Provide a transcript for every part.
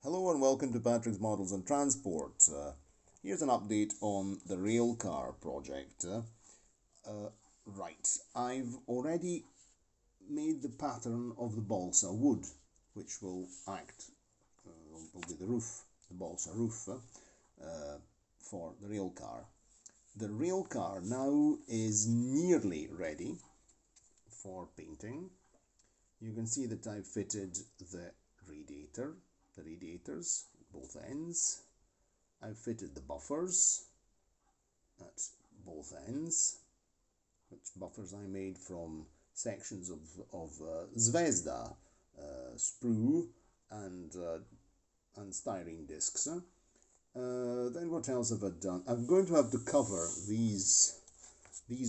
Hello and welcome to Patrick's Models and Transport. Here's an update on the railcar project. Right, I've already made the pattern of the balsa wood, which will act, will be the roof, the balsa roof for the railcar. The railcar now is nearly ready for painting. You can see that I've fitted the radiators, both ends. I've fitted the buffers at both ends, which buffers I made from sections of Zvezda sprue and styrene discs. Then what else have I done? I'm going to have to cover these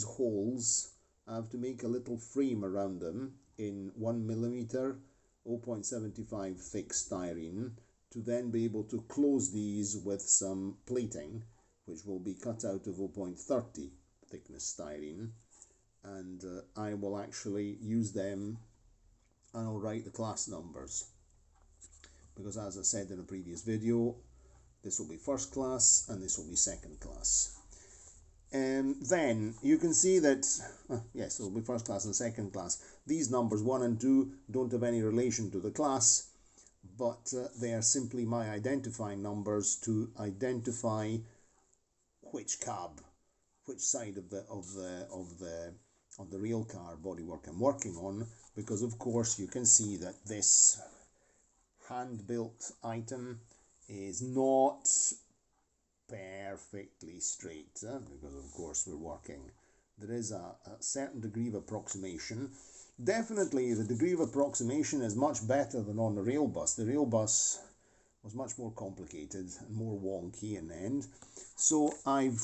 holes. I have to make a little frame around them in 1mm 0.75 thick styrene to then be able to close these with some plating, which will be cut out of 0.30 thickness styrene, and I will actually use them and I'll write the class numbers, because as I said in a previous video, this will be first class and this will be second class. And then you can see that, yes, it will be first class and second class. These numbers 1 and 2 don't have any relation to the class, but they are simply my identifying numbers to identify which cab, which side of the railcar bodywork I'm working on, because of course you can see that this hand-built item is not perfectly straight, because of course we're working. There is a certain degree of approximation. Definitely the degree of approximation is much better than on the rail bus. The rail bus was much more complicated and more wonky in the end. So I've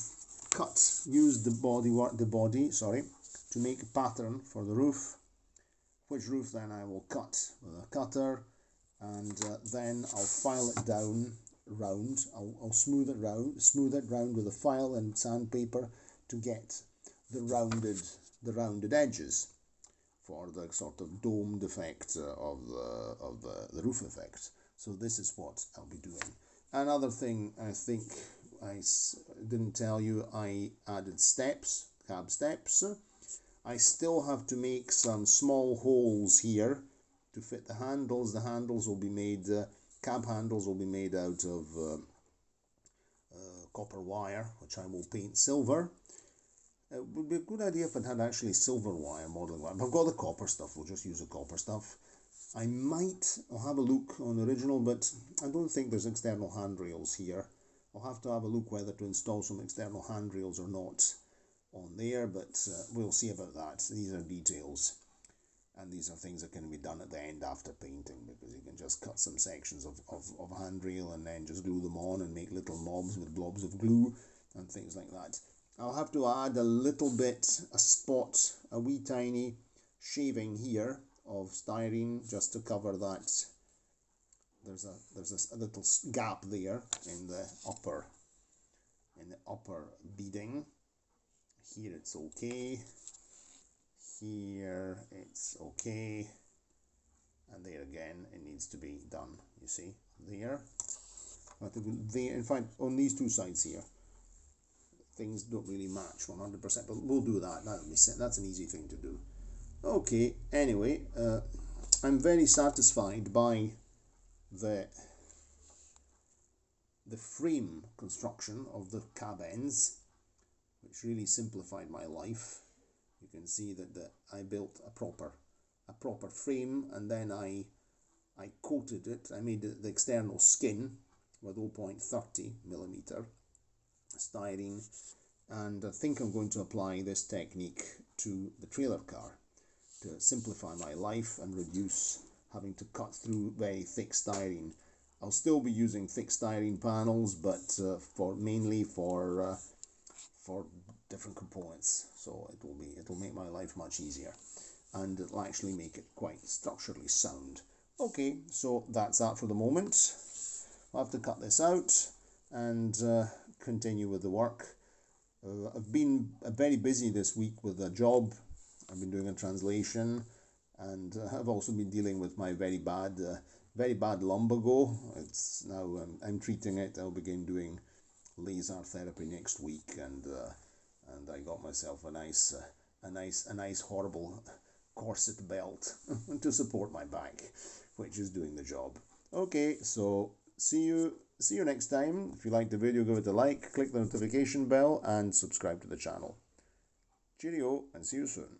used the body to make a pattern for the roof, which roof then I will cut with a cutter, and then I'll file it down round. I'll smooth it round with a file and sandpaper to get the rounded edges for the sort of domed effect of the roof effect. So this is what I'll be doing. Another thing I think I didn't tell you, I added steps, cab steps. I still have to make some small holes here to fit the handles. The handles will be made, cab handles will be made out of copper wire, which I will paint silver. It would be a good idea if it had actually silver wire, modeling wire. But I've got the copper stuff, we'll just use the copper stuff. I'll have a look on the original, but I don't think there's external handrails here. I'll have to have a look whether to install some external handrails or not on there, but we'll see about that. These are details, and these are things that can be done at the end after painting, because you can just cut some sections of handrail and then just glue them on and make little knobs with blobs of glue and things like that. I'll have to add a little bit, a wee tiny shaving here of styrene just to cover that. There's a little gap there in the upper beading. Here it's okay. Here it's okay. And there again, it needs to be done. You see there. But in fact, on these two sides here, things don't really match 100%, but we'll do that. That's an easy thing to do. Okay, anyway, I'm very satisfied by the frame construction of the cab ends, which really simplified my life. You can see that I built a proper frame, and then I coated it. I made the external skin with 0.30mm styrene, and I think I'm going to apply this technique to the trailer car to simplify my life and reduce having to cut through very thick styrene. I'll still be using thick styrene panels, but mainly for different components. So it'll make my life much easier, and it'll actually make it quite structurally sound. Okay, so that's that for the moment. I'll have to cut this out and continue with the work. I've been very busy this week with a job. I've been doing a translation, and I've also been dealing with my very bad very bad lumbago. It's now I'm treating it. I'll begin doing laser therapy next week, and I got myself a nice horrible corset belt to support my back, which is doing the job. Okay, so see you next time. If you liked the video, give it a like, click the notification bell, and subscribe to the channel. Cheerio, and see you soon.